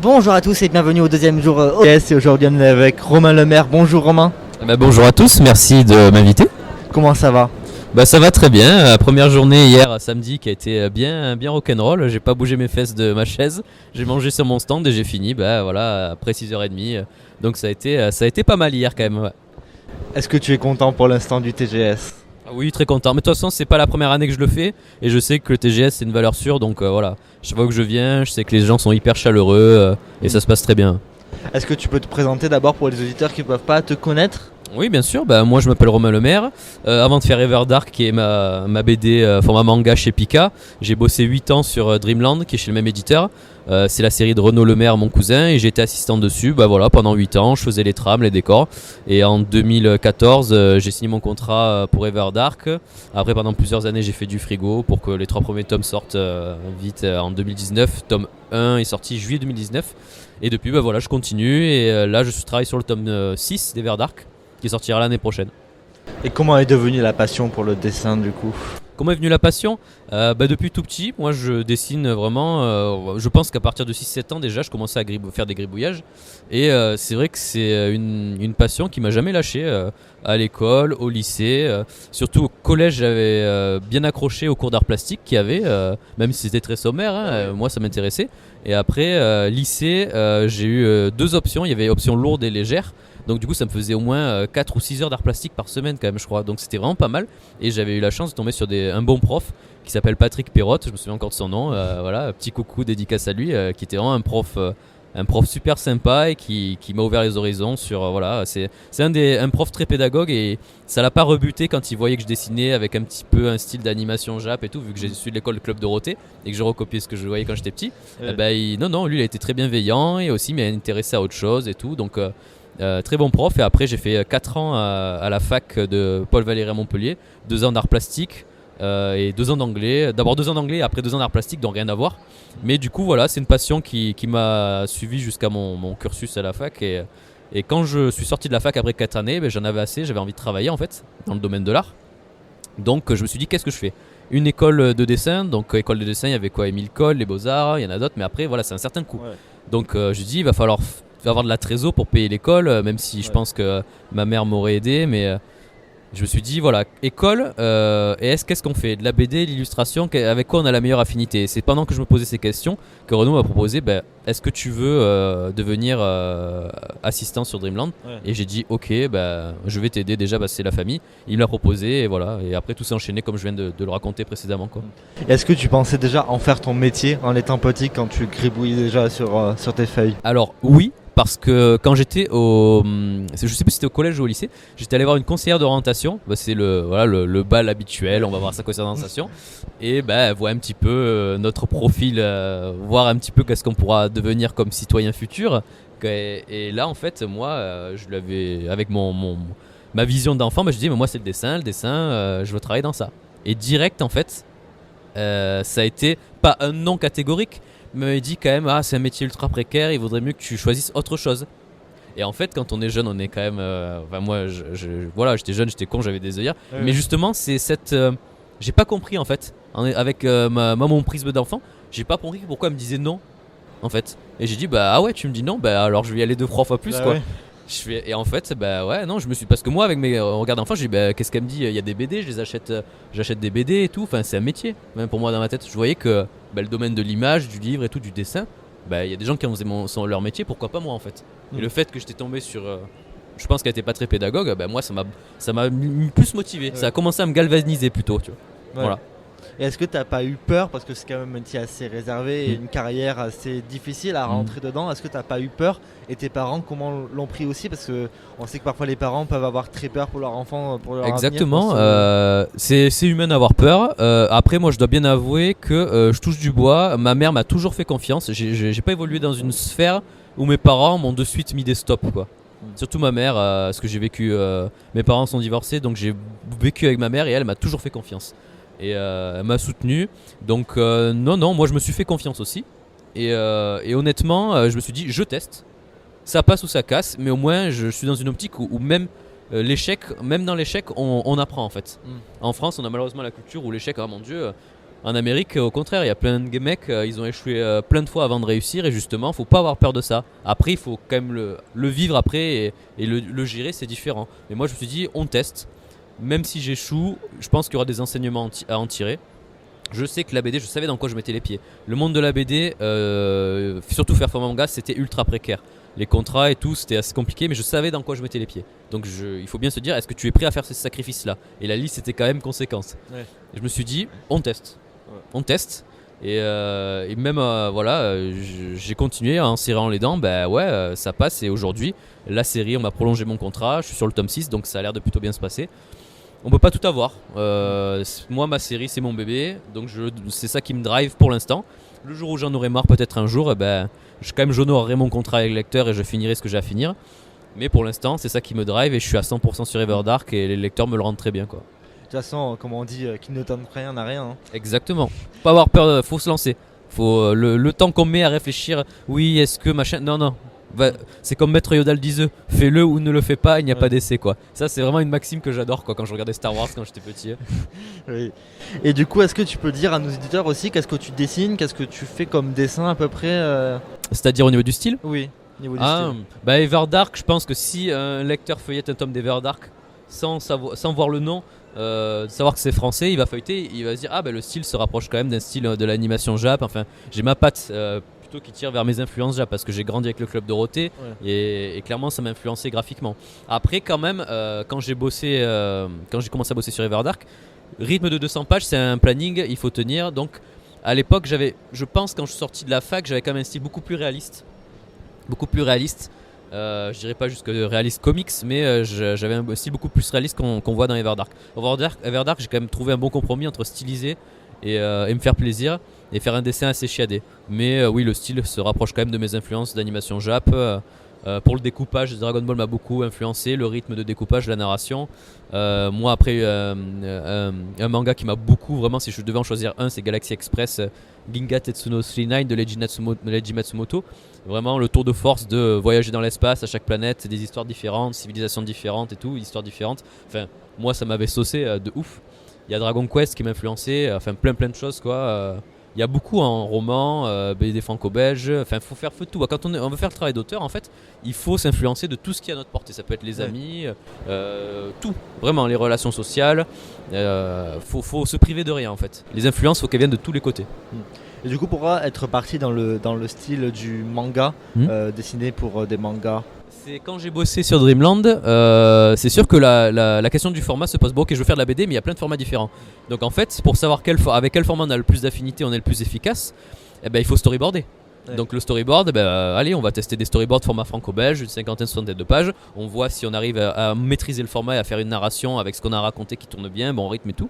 Bonjour à tous et bienvenue au deuxième jour OS et aujourd'hui on est avec Romain Lemaire. Bonjour Romain. Bonjour à tous, merci de m'inviter. Comment ça va? Ça va très bien, première journée hier samedi qui a été bien rock'n'roll, j'ai pas bougé mes fesses de ma chaise, j'ai mangé sur mon stand et j'ai fini après 6h30, donc ça a été pas mal hier quand même. Ouais. Est-ce que tu es content pour l'instant du TGS? Oui, très content, mais de toute façon c'est pas la première année que je le fais et je sais que le TGS c'est une valeur sûre, donc voilà, chaque fois que je viens, je sais que les gens sont hyper chaleureux et ça se passe très bien. Est-ce que tu peux te présenter d'abord pour les auditeurs qui ne peuvent pas te connaître? Oui, bien sûr. Moi, je m'appelle Romain Lemaire. Avant de faire Everdark, qui est ma BD, format manga chez Pika, j'ai bossé 8 ans sur Dreamland, qui est chez le même éditeur. C'est la série de Renaud Lemaire, mon cousin, et j'étais assistant dessus. Pendant 8 ans, je faisais les trames, les décors. Et en 2014, j'ai signé mon contrat pour Everdark. Après, pendant plusieurs années, j'ai fait du frigo pour que les 3 premiers tomes sortent vite en 2019. Tome 1 est sorti juillet 2019. Et depuis, je continue. Et là, je travaille sur le tome 6 d'Everdark, qui sortira l'année prochaine. Et comment est devenue la passion pour le dessin du coup? Comment est venue la passion? Depuis tout petit, moi je dessine vraiment, je pense qu'à partir de 6-7 ans déjà, je commençais à faire des gribouillages. Et c'est vrai que c'est une passion qui m'a jamais lâché à l'école, au lycée. Surtout au collège, j'avais bien accroché aux cours d'art plastique qu'il y avait, même si c'était très sommaire, moi ça m'intéressait. Et après, lycée, j'ai eu 2 options, il y avait option lourde et légère. Donc du coup ça me faisait au moins 4 ou 6 heures d'art plastique par semaine quand même je crois. Donc c'était vraiment pas mal. Et j'avais eu la chance de tomber sur un bon prof qui s'appelle Patrick Perrotte, je me souviens encore de son nom. Petit coucou, dédicace à lui, qui était vraiment un prof super sympa et qui m'a ouvert les horizons sur c'est un prof très pédagogue et ça l'a pas rebuté quand il voyait que je dessinais avec un petit peu un style d'animation Jap et tout, vu que j'ai su de l'école Club Dorothée et que je recopiais ce que je voyais quand j'étais petit. Non, lui il a été très bienveillant et aussi m'a intéressé à autre chose et tout. Donc très bon prof. Et après j'ai fait 4 ans à la fac de Paul Valéry à Montpellier, 2 ans d'art plastique et 2 ans d'anglais. D'abord 2 ans d'anglais et après 2 ans d'art plastique, donc rien à voir. Mais du coup c'est une passion qui m'a suivi jusqu'à mon cursus à la fac. Et quand je suis sorti de la fac après 4 années, j'en avais assez, j'avais envie de travailler en fait dans le domaine de l'art. Donc je me suis dit qu'est-ce que je fais? Une école de dessin, donc école de dessin il y avait quoi? Émile Coll, les Beaux-Arts, il y en a d'autres, mais après c'est un certain coût. Ouais. Donc je dis il va falloir avoir de la trésor pour payer l'école, même si je pense que ma mère m'aurait aidé, mais je me suis dit école, et qu'est-ce qu'on fait? De la BD, l'illustration, avec quoi on a la meilleure affinité? C'est pendant que je me posais ces questions que Renaud m'a proposé est-ce que tu veux devenir assistant sur Dreamland? Et j'ai dit ok, je vais t'aider déjà, c'est la famille. Il me l'a proposé et après tout s'est enchaîné comme je viens de le raconter précédemment quoi. Est-ce que tu pensais déjà en faire ton métier en étant petit quand tu gribouillais déjà sur tes feuilles? Alors oui, parce que quand j'étais je sais plus si c'était au collège ou au lycée, j'étais allé voir une conseillère d'orientation. C'est le bal habituel, on va voir sa conseillère d'orientation et voir un petit peu notre profil, voir un petit peu qu'est-ce qu'on pourra devenir comme citoyen futur. Et là en fait moi je l'avais avec ma vision d'enfant, je dis mais moi c'est le dessin, je veux travailler dans ça. Et direct en fait ça a été pas un non catégorique, mais il dit quand même c'est un métier ultra précaire, il vaudrait mieux que tu choisisses autre chose. Et en fait quand on est jeune on est quand même moi j'étais jeune, j'étais con, j'avais des œillères, mais justement c'est cette j'ai pas compris en fait avec mon prisme d'enfant, j'ai pas compris pourquoi elle me disait non en fait. Et j'ai dit tu me dis non, alors je vais y aller 2-3 fois plus quoi. Ouais. Et en fait non, je me suis, parce que moi avec mes regards d'enfant j'ai dit qu'est-ce qu'elle me dit, il y a des BD, je les achète, j'achète des BD et tout, c'est un métier même pour moi dans ma tête. Je voyais que le domaine de l'image, du livre et tout, du dessin, il y a des gens qui ont leur métier, pourquoi pas moi en fait. Et le fait que j'étais tombé sur je pense qu'elle était pas très pédagogue, moi ça m'a plus motivé, ça a commencé à me galvaniser plutôt, tu vois. Voilà. Et est-ce que t'as pas eu peur, parce que c'est quand même un métier assez réservé et une carrière assez difficile à rentrer dedans, est-ce que t'as pas eu peur? Et tes parents comment l'ont pris aussi? Parce qu'on sait que parfois les parents peuvent avoir très peur pour leur enfant, pour leur Exactement, avenir. c'est humain d'avoir peur. Après moi je dois bien avouer que je touche du bois, ma mère m'a toujours fait confiance, j'ai pas évolué dans une sphère où mes parents m'ont de suite mis des stops quoi. Surtout ma mère, parce que j'ai vécu, mes parents sont divorcés, donc j'ai vécu avec ma mère et elle m'a toujours fait confiance. Et elle m'a soutenu, donc non, moi je me suis fait confiance aussi. Et honnêtement, je me suis dit, je teste, ça passe ou ça casse, mais au moins je suis dans une optique où même l'échec, même dans l'échec, on apprend en fait. En France, on a malheureusement la culture où l'échec, oh mon Dieu, En Amérique, au contraire, il y a plein de mecs, ils ont échoué plein de fois avant de réussir et justement, faut pas avoir peur de ça. Après, il faut quand même le vivre après et le gérer, c'est différent. Mais moi, je me suis dit, on teste. Même si j'échoue, je pense qu'il y aura des enseignements à en tirer. Je sais que la BD, je savais dans quoi je mettais les pieds. Le monde de la BD, surtout faire format manga, c'était ultra précaire. Les contrats et tout, c'était assez compliqué, mais je savais dans quoi je mettais les pieds. Donc il faut bien se dire, est-ce que tu es prêt à faire ces sacrifices-là? Et la liste était quand même conséquente. Ouais. Et je me suis dit, on teste. Ouais. On teste. Et même, j'ai continué en serrant les dents. Ça passe. Et aujourd'hui, la série, on m'a prolongé mon contrat. Je suis sur le tome 6, donc ça a l'air de plutôt bien se passer. On peut pas tout avoir. Moi, ma série, c'est mon bébé. Donc c'est ça qui me drive pour l'instant. Le jour où j'en aurai marre, peut-être un jour, j'honorerai mon contrat avec le lecteur et je finirai ce que j'ai à finir. Mais pour l'instant, c'est ça qui me drive et je suis à 100% sur Everdark et les lecteurs me le rendent très bien, quoi. De toute façon, comme on dit, qui ne tente rien n'a rien. Hein. Exactement. Pas avoir peur, faut se lancer. Faut le temps qu'on met à réfléchir. Oui, est-ce que machin. Non. C'est comme Maître Yoda le disait, fais-le ou ne le fais pas, il n'y a pas d'essai, quoi. Ça, c'est vraiment une maxime que j'adore, quoi, quand je regardais Star Wars quand j'étais petit. Oui. Et du coup, est-ce que tu peux dire à nos éditeurs aussi qu'est-ce que tu dessines, qu'est-ce que tu fais comme dessin à peu près C'est-à-dire au niveau du style? Oui, au niveau du style. Everdark, je pense que si un lecteur feuillette un tome d'Everdark sans voir le nom, savoir que c'est français, il va feuilleter, il va se dire le style se rapproche quand même d'un style de l'animation Jap. Enfin, j'ai ma patte qui tire vers mes influences Jap parce que j'ai grandi avec le Club Dorothée et clairement ça m'a influencé graphiquement. Après quand même quand j'ai commencé à bosser sur Everdark, rythme de 200 pages c'est un planning, il faut tenir. Donc à l'époque je pense quand je suis sorti de la fac j'avais quand même un style beaucoup plus réaliste. Je dirais pas juste que réaliste comics, mais j'avais un style beaucoup plus réaliste qu'on voit dans Everdark. Everdark, j'ai quand même trouvé un bon compromis entre styliser et me faire plaisir et faire un dessin assez chiadé. Mais oui, le style se rapproche quand même de mes influences d'animation Jap. Pour le découpage, Dragon Ball m'a beaucoup influencé, le rythme de découpage, la narration. Moi, après, un manga qui m'a beaucoup, vraiment, si je devais en choisir un, c'est Galaxy Express Ginga Tetsuno 39 de Leiji Matsumoto. Vraiment le tour de force de voyager dans l'espace à chaque planète, des histoires différentes, civilisations différentes et tout, histoires différentes. Enfin, moi, ça m'avait saucé de ouf. Il y a Dragon Quest qui m'a influencé, enfin plein de choses, quoi. Il y a beaucoup en roman, BD franco-belge, enfin il faut faire feu de tout. Quand on veut faire le travail d'auteur, en fait, il faut s'influencer de tout ce qui est à notre portée. Ça peut être les amis, tout, vraiment, les relations sociales. Faut se priver de rien en fait. Les influences, faut qu'elles viennent de tous les côtés. Et du coup, pourquoi être parti dans le style du manga, dessiné pour des mangas? C'est quand j'ai bossé sur Dreamland, c'est sûr que la question du format se pose. Bon, ok, je veux faire de la BD, mais il y a plein de formats différents. Donc en fait, pour savoir avec quel format on a le plus d'affinité, on est le plus efficace, il faut storyboarder. Ouais. Donc le storyboard, allez, on va tester des storyboards format franco-belge, une 50-60 de pages. On voit si on arrive à maîtriser le format et à faire une narration avec ce qu'on a raconté qui tourne bien, bon rythme et tout.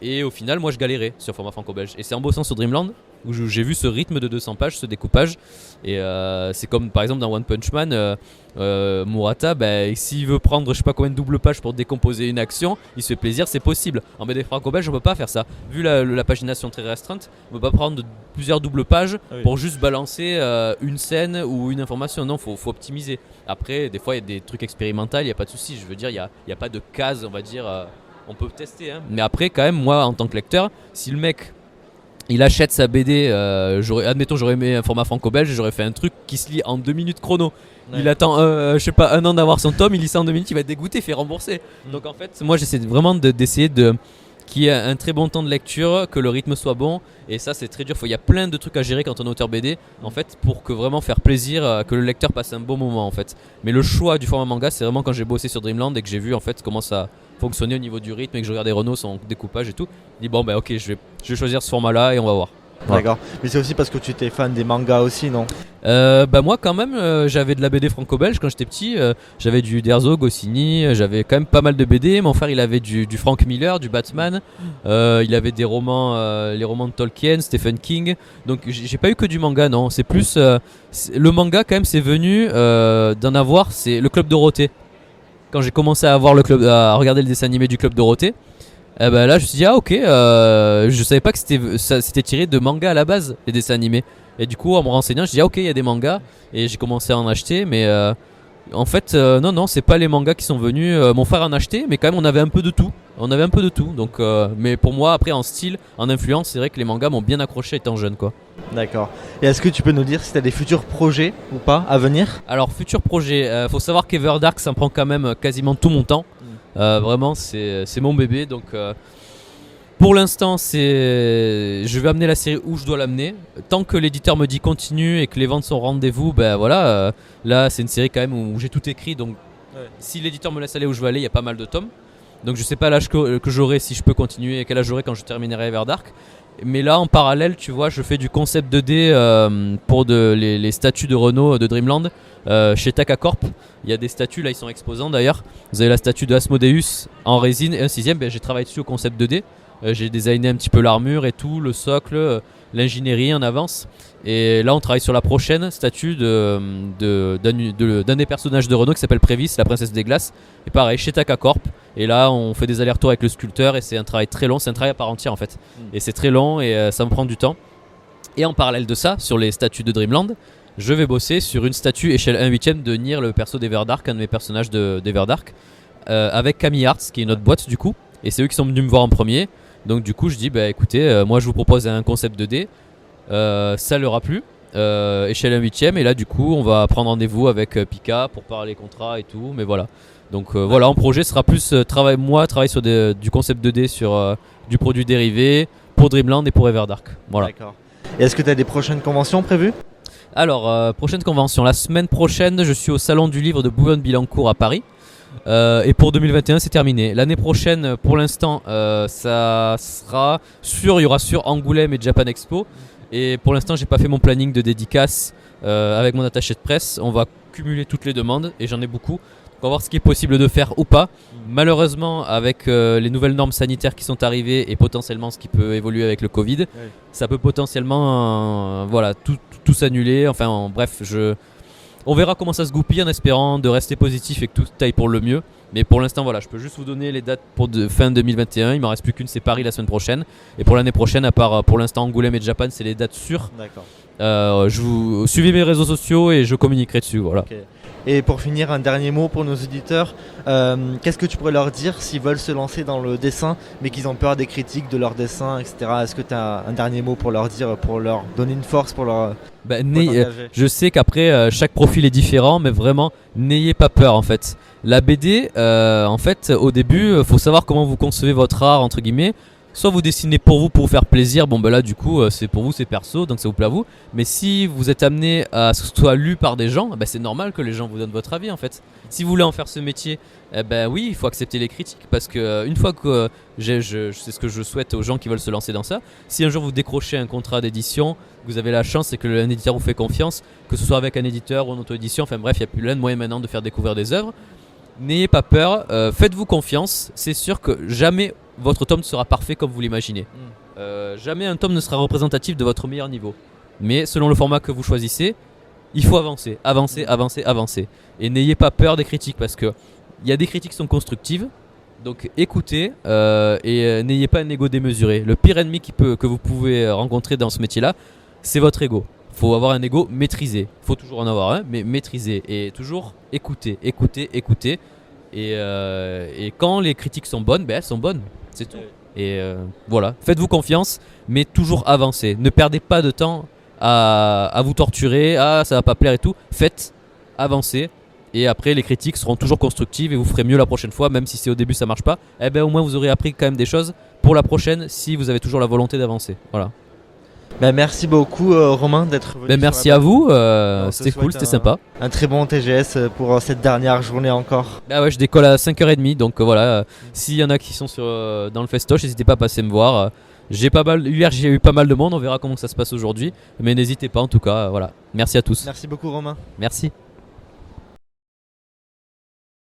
Et au final, moi je galérais sur format franco-belge. Et c'est en bossant sur Dreamland où j'ai vu ce rythme de 200 pages, ce découpage. Et c'est comme par exemple dans One Punch Man, Murata, s'il veut prendre je sais pas combien de double pages pour décomposer une action, il se fait plaisir, c'est possible. En BD franco-belge, on peut pas faire ça. Vu la pagination très restreinte, on peut pas prendre plusieurs doubles pages pour juste balancer une scène ou une information. Non, faut optimiser. Après, des fois, il y a des trucs expérimentaux, il n'y a pas de souci. Je veux dire, il y a pas de case, on va dire. On peut tester, hein. Mais après, quand même, moi, en tant que lecteur, si le mec il achète sa BD, admettons, j'aurais aimé un format franco-belge, j'aurais fait un truc qui se lit en 2 minutes chrono. Ouais. Il attend, je sais pas, 1 an d'avoir son tome, il lit ça en 2 minutes, il va être dégoûté, il fait rembourser. Donc en fait, moi, j'essaie vraiment d'essayer qu'il y ait un très bon temps de lecture, que le rythme soit bon. Et ça, c'est très dur. Il y a plein de trucs à gérer quand on est auteur BD, en fait, pour que vraiment faire plaisir, que le lecteur passe un bon moment, en fait. Mais le choix du format manga, c'est vraiment quand j'ai bossé sur Dreamland et que j'ai vu en fait comment ça fonctionnait au niveau du rythme et que je regardais Renaud son découpage et tout. Je dis ok, je vais choisir ce format-là et on va voir. Voilà. D'accord. Mais c'est aussi parce que tu étais fan des mangas aussi, non? Moi quand même j'avais de la BD franco-belge quand j'étais petit, j'avais du Derzo, Goscinny, j'avais quand même pas mal de BD. Mon frère il avait du Frank Miller, du Batman, il avait des romans, les romans de Tolkien, Stephen King. Donc j'ai pas eu que du manga, non. C'est plus le manga quand même, c'est venu d'en avoir, c'est le Club Dorothée. Quand j'ai commencé à regarder le dessin animé du Club Dorothée, là je me suis dit ok, je savais pas que c'était tiré de manga à la base, les dessins animés. Et du coup en me renseignant je dis ok, il y a des mangas, et j'ai commencé à en acheter. Mais En fait, non, c'est pas les mangas qui sont venus. Mon frère en a acheté, mais quand même, on avait un peu de tout. Donc, mais pour moi, après, en style, en influence, c'est vrai que les mangas m'ont bien accroché étant jeune, quoi. D'accord. Et est-ce que tu peux nous dire si tu as des futurs projets ou pas à venir? Alors, futur projet, faut savoir qu'Everdark, ça me prend quand même quasiment tout mon temps. Vraiment, c'est mon bébé. Donc, pour l'instant, je vais amener la série où je dois l'amener. Tant que l'éditeur me dit continue et que les ventes sont au rendez-vous, ben voilà. Là, c'est une série quand même où j'ai tout écrit. Donc, si l'éditeur me laisse aller où je veux aller, il y a pas mal de tomes. Donc, je sais pas l'âge que j'aurai, si je peux continuer, et quel âge j'aurai quand je terminerai Everdark. Mais là, en parallèle, tu vois, je fais du concept 2D pour les statues de Renault de Dreamland chez Takacorp. Il y a des statues, là, ils sont exposants d'ailleurs. Vous avez la statue de Asmodeus en résine et un 6ème. Ben, j'ai travaillé dessus au concept 2D. J'ai designé un petit peu l'armure et tout, le socle, l'ingénierie en avance. Et là, on travaille sur la prochaine statue d'un des personnages de Renault qui s'appelle Prévis, la princesse des glaces. Et pareil, chez Takacorp. Et là, on fait des allers-retours avec le sculpteur et c'est un travail très long. C'est un travail à part entière en fait. Et c'est très long et ça me prend du temps. Et en parallèle de ça, sur les statues de Dreamland, je vais bosser sur une statue échelle 1/8 de Nier, le perso d'Everdark, un de mes personnages d'Everdark, avec Camille Arts, qui est une autre boîte du coup. Et c'est eux qui sont venus me voir en premier. Donc du coup je dis bah écoutez, moi je vous propose un concept 2D, ça leur a plu, échelle 1/8 et là du coup on va prendre rendez-vous avec Pika pour parler contrat et tout, mais voilà. Donc voilà, en projet sera plus travailler sur du concept 2D sur du produit dérivé pour Dreamland et pour Everdark. Voilà. D'accord. Et est-ce que tu as des prochaines conventions prévues? Alors prochaine convention, la semaine prochaine je suis au salon du livre de Boulogne-Billancourt à Paris. Et pour 2021 c'est terminé. L'année prochaine pour l'instant ça sera sûr, il y aura sur Angoulême et Japan Expo. Et pour l'instant j'ai pas fait mon planning de dédicace avec mon attaché de presse. On va cumuler toutes les demandes et j'en ai beaucoup. On va voir ce qui est possible de faire ou pas. Malheureusement avec les nouvelles normes sanitaires qui sont arrivées et potentiellement ce qui peut évoluer avec le Covid, ça peut potentiellement voilà, tout s'annuler. Enfin bref, on verra comment ça se goupille en espérant de rester positif et que tout aille pour le mieux. Mais pour l'instant, voilà, je peux juste vous donner les dates pour fin 2021. Il m'en reste plus qu'une, c'est Paris la semaine prochaine. Et pour l'année prochaine, à part pour l'instant Angoulême et Japan, c'est les dates sûres. D'accord. Suivez mes réseaux sociaux et je communiquerai dessus. Voilà. Okay. Et pour finir, un dernier mot pour nos auditeurs. Qu'est-ce que tu pourrais leur dire s'ils veulent se lancer dans le dessin, mais qu'ils ont peur des critiques de leur dessin, etc. Est-ce que tu as un dernier mot pour leur dire, pour leur donner une force, pour leur... je sais qu'après, chaque profil est différent, mais vraiment, n'ayez pas peur en fait. La BD, en fait, au début, faut savoir comment vous concevez votre art, entre guillemets. Soit vous dessinez pour vous faire plaisir, bon ben là du coup c'est pour vous, c'est perso, donc ça vous plaît à vous. Mais si vous êtes amené à ce que ce soit lu par des gens, ben c'est normal que les gens vous donnent votre avis en fait. Si vous voulez en faire ce métier, ben oui, il faut accepter les critiques. Parce que une fois que c'est ce que je souhaite aux gens qui veulent se lancer dans ça, si un jour vous décrochez un contrat d'édition, vous avez la chance et que un éditeur vous fait confiance, que ce soit avec un éditeur ou une auto-édition, enfin bref, il y a plus plein de moyens maintenant de faire découvrir des œuvres. N'ayez pas peur, faites-vous confiance, c'est sûr que jamais votre tome sera parfait comme vous l'imaginez. Jamais un tome ne sera représentatif de votre meilleur niveau. Mais selon le format que vous choisissez, il faut avancer. Et n'ayez pas peur des critiques parce que il y a des critiques qui sont constructives. Donc écoutez et n'ayez pas un ego démesuré. Le pire ennemi que vous pouvez rencontrer dans ce métier-là, c'est votre ego. Il faut avoir un ego maîtrisé. Il faut toujours en avoir un, mais maîtrisé. Et toujours écouter. Et quand les critiques sont bonnes, ben elles sont bonnes. C'est tout. Et voilà, faites-vous confiance, mais toujours avancez. Ne perdez pas de temps à vous torturer, ça va pas plaire et tout. Faites, avancez. Et après, les critiques seront toujours constructives et vous ferez mieux la prochaine fois, même si au début ça marche pas. Eh ben au moins vous aurez appris quand même des choses pour la prochaine si vous avez toujours la volonté d'avancer. Voilà. Ben, merci beaucoup Romain d'être venu. Ben, merci à vous, c'était cool, c'était sympa. Un très bon TGS pour cette dernière journée encore. Bah ouais, je décolle à 5h30, donc voilà, s'il y en a qui sont dans le festoche, n'hésitez pas à passer me voir. Hier j'ai eu pas mal de monde, on verra comment ça se passe aujourd'hui, mais n'hésitez pas en tout cas, voilà. Merci à tous. Merci beaucoup Romain. Merci.